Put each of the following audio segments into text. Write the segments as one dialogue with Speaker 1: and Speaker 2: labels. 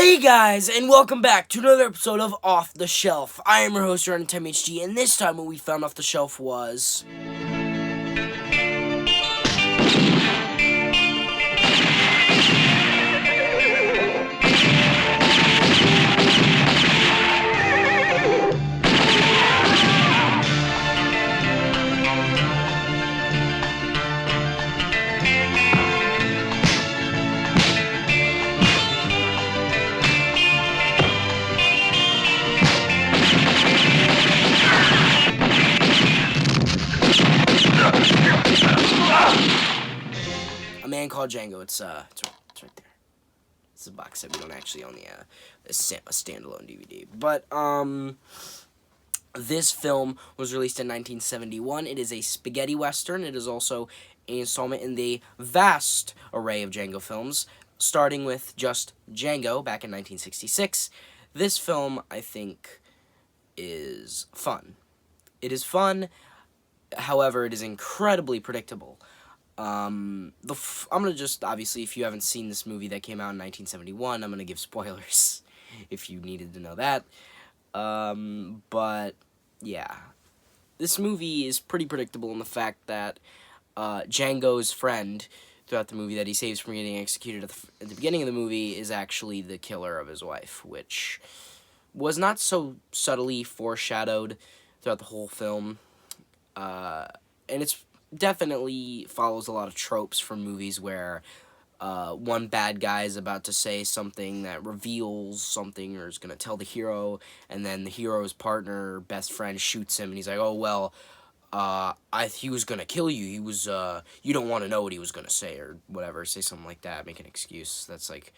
Speaker 1: Hey guys, and welcome back to another episode of Off the Shelf. I am your host, RN10HD, and this time what we found off the shelf was... A Man Called Django. It's right there. It's a box set. We don't actually own a standalone DVD. But, this film was released in 1971. It is a spaghetti western. It is also an installment in the vast array of Django films, starting with just Django back in 1966. This film, I think, is fun. It is fun, however, it is incredibly predictable. I'm gonna just, obviously, if you haven't seen this movie that came out in 1971, I'm gonna give spoilers, if you needed to know that. But, yeah. This movie is pretty predictable in the fact that, Django's friend, throughout the movie, that he saves from getting executed at the beginning of the movie, is actually the killer of his wife, which was not so subtly foreshadowed throughout the whole film. And it's definitely follows a lot of tropes from movies where one bad guy is about to say something that reveals something or is going to tell the hero, and then the hero's partner, best friend, shoots him, and he's like, oh, well, he was going to kill you. He was, you don't want to know what he was going to say, or whatever. Say something like that, make an excuse. That's like,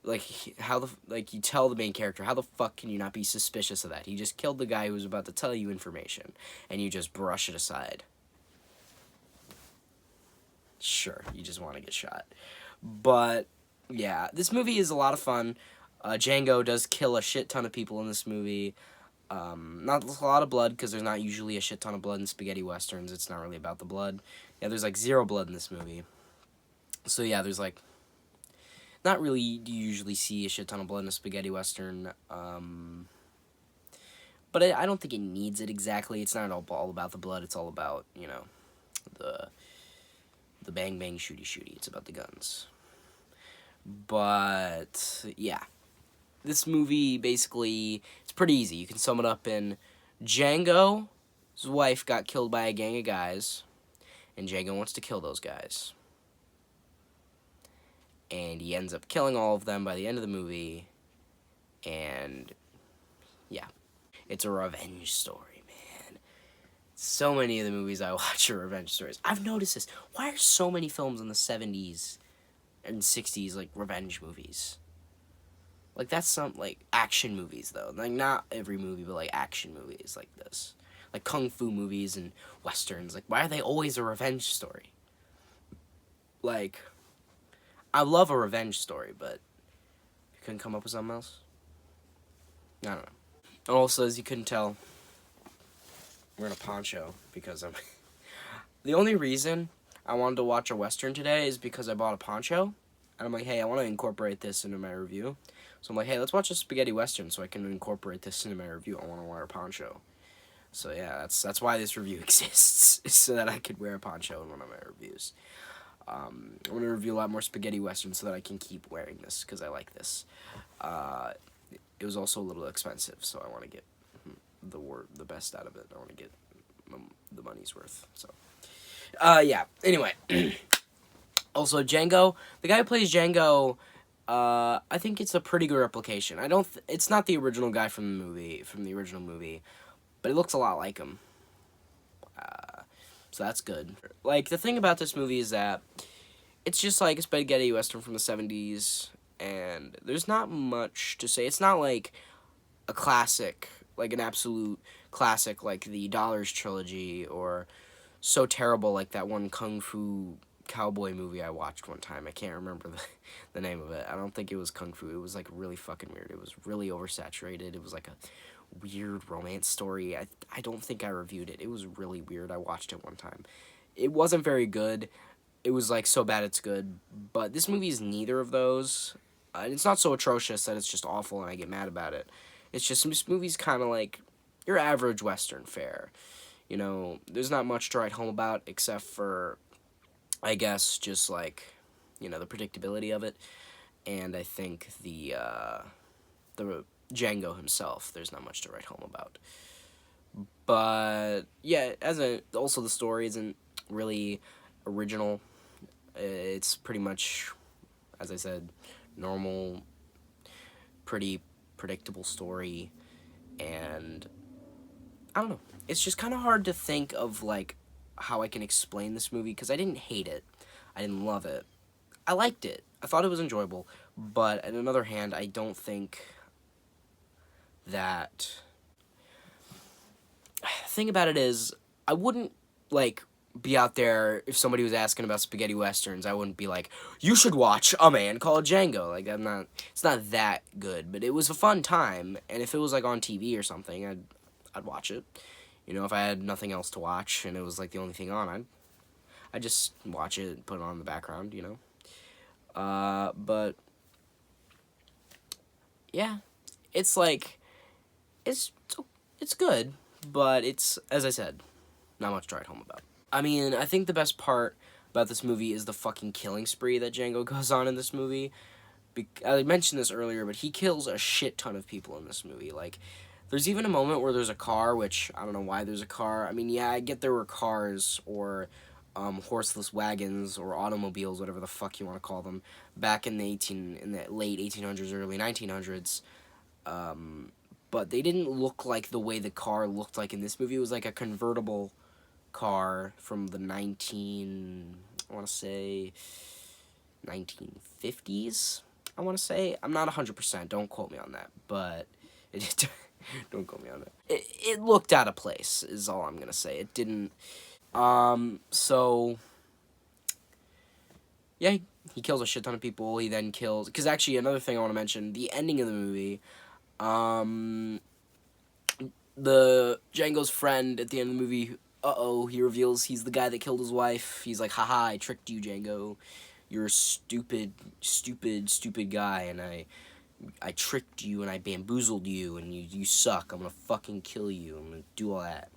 Speaker 1: you tell the main character, how the fuck can you not be suspicious of that? He just killed the guy who was about to tell you information, and you just brush it aside. Sure, you just want to get shot. But, yeah, this movie is a lot of fun. Django does kill a shit ton of people in this movie. Not a lot of blood, because there's not usually a shit ton of blood in spaghetti westerns. It's not really about the blood. Yeah, there's, like, zero blood in this movie. So, yeah, there's, like, not really do you usually see a shit ton of blood in a spaghetti western. But I don't think it needs it exactly. It's not all about the blood. It's all about, you know, the bang bang shooty shooty. It's about the guns. But yeah, this movie basically, it's pretty easy. You can sum it up in Django's wife got killed by a gang of guys, and Django wants to kill those guys, and he ends up killing all of them by the end of the movie. And yeah, it's a revenge story. So many of the movies I watch are revenge stories. I've noticed this. Why are so many films in the 70s and 60s, like, revenge movies? Like, that's some, like, action movies, though. Like, not every movie, but, like, action movies like this. Like, kung fu movies and westerns. Like, why are they always a revenge story? Like, I love a revenge story, but you couldn't come up with something else? I don't know. And also, as you couldn't tell, we're in a poncho because I'm... The only reason I wanted to watch a western today is because I bought a poncho. And I'm like, hey, I want to incorporate this into my review. So I'm like, hey, let's watch a spaghetti western so I can incorporate this into my review. I want to wear a poncho. So yeah, that's why this review exists. So that I could wear a poncho in one of my reviews. I want to review a lot more spaghetti westerns so that I can keep wearing this because I like this. It was also a little expensive, so I want to get the best out of it. I want to get the money's worth. So, yeah. Anyway, also Django, the guy who plays Django, I think it's a pretty good replication. It's not the original guy from the original movie, but it looks a lot like him. So that's good. Like, the thing about this movie is that it's just like a spaghetti western from the 70s, and there's not much to say. It's not like a classic, like an absolute classic like the Dollars trilogy, or so terrible like that one kung fu cowboy movie I watched one time. I can't remember the name of it. I don't think it was kung fu. It was like really fucking weird. It was really oversaturated. It was like a weird romance story. I don't think I reviewed it. It was really weird. I watched it one time. It wasn't very good. It was like so bad it's good. But this movie is neither of those. And it's not so atrocious that it's just awful and I get mad about it. It's just this movie's kind of like your average Western fare. You know, there's not much to write home about except for, I guess, just like, you know, the predictability of it. And I think the Django himself, there's not much to write home about. But yeah, also the story isn't really original. It's pretty much, as I said, normal, pretty predictable story, and I don't know. It's just kind of hard to think of like how I can explain this movie because I didn't hate it, I didn't love it, I liked it, I thought it was enjoyable, but on another hand, I don't think that. The thing about it is, I wouldn't like be out there if somebody was asking about spaghetti westerns. I wouldn't be like, "You should watch A Man Called Django." Like I'm not. It's not that good, but it was a fun time. And if it was like on TV or something, I'd watch it. You know, if I had nothing else to watch and it was like the only thing on, I'd just watch it and put it on in the background. You know. But yeah, it's like it's it's good, but it's, as I said, not much to write home about. I mean, I think the best part about this movie is the fucking killing spree that Django goes on in this movie. I mentioned this earlier, but he kills a shit ton of people in this movie. Like, there's even a moment where there's a car, which I don't know why there's a car. I mean, yeah, I get there were cars or horseless wagons or automobiles, whatever the fuck you want to call them, back in the late 1800s, early 1900s. But they didn't look like the way the car looked like in this movie. It was like a convertible car from the I want to say 1950s. I want to say, I'm not 100%. Don't quote me on that, but don't quote me on that. It looked out of place, is all I'm gonna say. It didn't. So yeah, he kills a shit ton of people. He then kills, because actually another thing I want to mention, the ending of the movie. The Django's friend at the end of the movie, he reveals he's the guy that killed his wife. He's like, haha, I tricked you, Django. You're a stupid, stupid, stupid guy, and I tricked you, and I bamboozled you, and you suck. I'm gonna fucking kill you. I'm gonna do all that.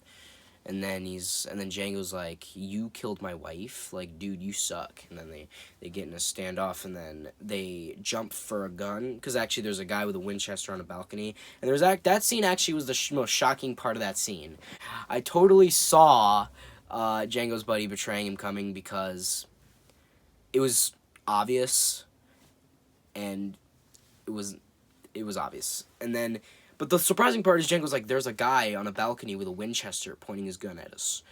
Speaker 1: And then Django's like, you killed my wife? Like, dude, you suck. And then they get in a standoff, and then they jump for a gun. Because actually there's a guy with a Winchester on a balcony. And that scene actually was the most shocking part of that scene. I totally saw Django's buddy betraying him coming because it was obvious. And it was obvious. And then... But the surprising part is Django's like, there's a guy on a balcony with a Winchester pointing his gun at us.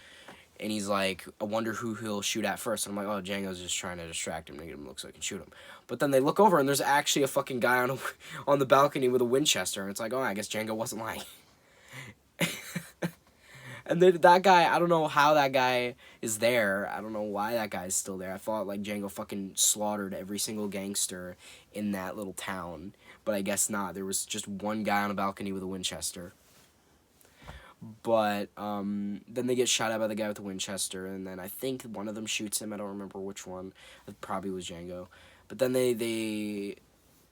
Speaker 1: And he's like, I wonder who he'll shoot at first. And I'm like, oh, Django's just trying to distract him to get him look so I can shoot him. But then they look over and there's actually a fucking guy on the balcony with a Winchester. And it's like, oh, I guess Django wasn't lying. And that guy, I don't know how that guy is there. I don't know why that guy is still there. I thought like Django fucking slaughtered every single gangster in that little town. But I guess not. There was just one guy on a balcony with a Winchester. But then they get shot at by the guy with the Winchester, and then I think one of them shoots him. I don't remember which one. It probably was Django. But then I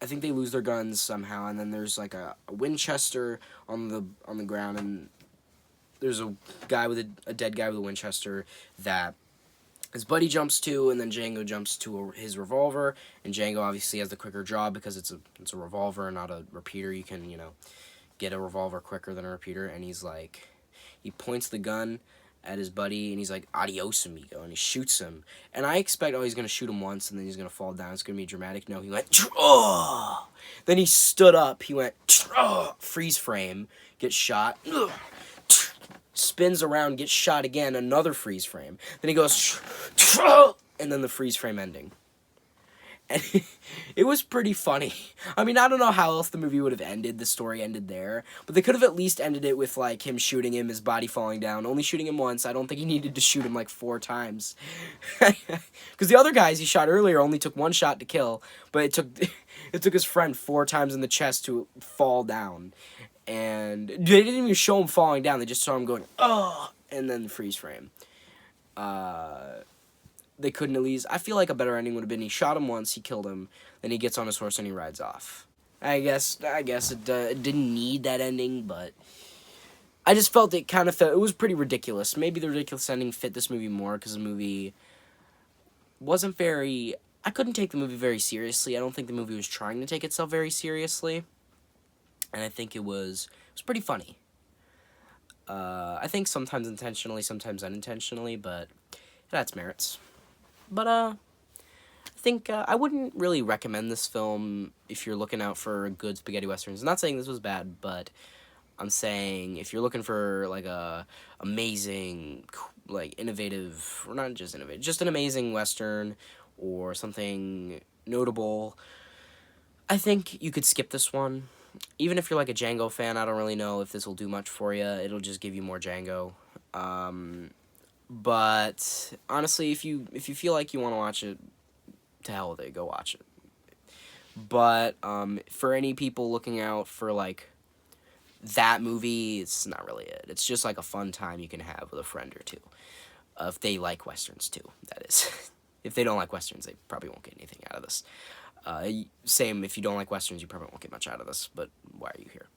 Speaker 1: think they lose their guns somehow, and then there's like a Winchester on the ground, and there's a guy with a dead guy with a Winchester that his buddy jumps to, and then Django jumps to his revolver, and Django obviously has the quicker draw because it's a revolver, not a repeater. You can, get a revolver quicker than a repeater, and he points the gun at his buddy, and he's like, adios, amigo, and he shoots him. And I expect, he's going to shoot him once, and then he's going to fall down. It's going to be dramatic. No, he went, oh! Then he stood up. He went, oh! Freeze frame, gets shot, spins around, gets shot again, another freeze frame. Then he goes, and then the freeze frame ending. And it was pretty funny. I mean, I don't know how else the movie would have ended. The story ended there. But they could have at least ended it with, like, him shooting him, his body falling down. Only shooting him once. I don't think he needed to shoot him, like, 4 times. Because the other guys he shot earlier only took 1 shot to kill. But it took his friend 4 times in the chest to fall down. And they didn't even show him falling down. They just saw him going, oh, and then freeze frame. they couldn't at least... I feel like a better ending would have been he shot him once, he killed him, then he gets on his horse and he rides off. I guess it didn't need that ending, but I just felt it kind of felt... It was pretty ridiculous. Maybe the ridiculous ending fit this movie more, because the movie wasn't very... I couldn't take the movie very seriously. I don't think the movie was trying to take itself very seriously. And I think it was pretty funny. I think sometimes intentionally, sometimes unintentionally, but it had its merits. But, I think, I wouldn't really recommend this film if you're looking out for good spaghetti westerns. I'm not saying this was bad, but I'm saying if you're looking for, like, a amazing, like, innovative, or not just innovative, just an amazing western, or something notable, I think you could skip this one. Even if you're like a Django fan, I don't really know if this will do much for you. It'll just give you more Django. But honestly, if you feel like you want to watch it, to hell with it, go watch it. But for any people looking out for like that movie, it's not really it. It's just like a fun time you can have with a friend or two. If they like westerns too, that is. If they don't like westerns, they probably won't get anything out of this. Same, if you don't like westerns, you probably won't get much out of this, but why are you here?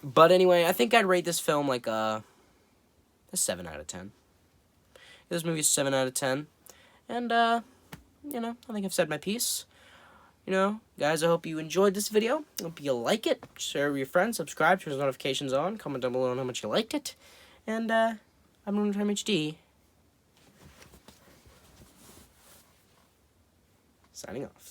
Speaker 1: But anyway, I think I'd rate this film like a 7 out of 10. This movie's 7 out of 10. And, you know, I think I've said my piece. You know, guys, I hope you enjoyed this video. I hope you like it. Share with your friends, subscribe, turn those notifications on, comment down below on how much you liked it. And, I'm Time HD. Signing off.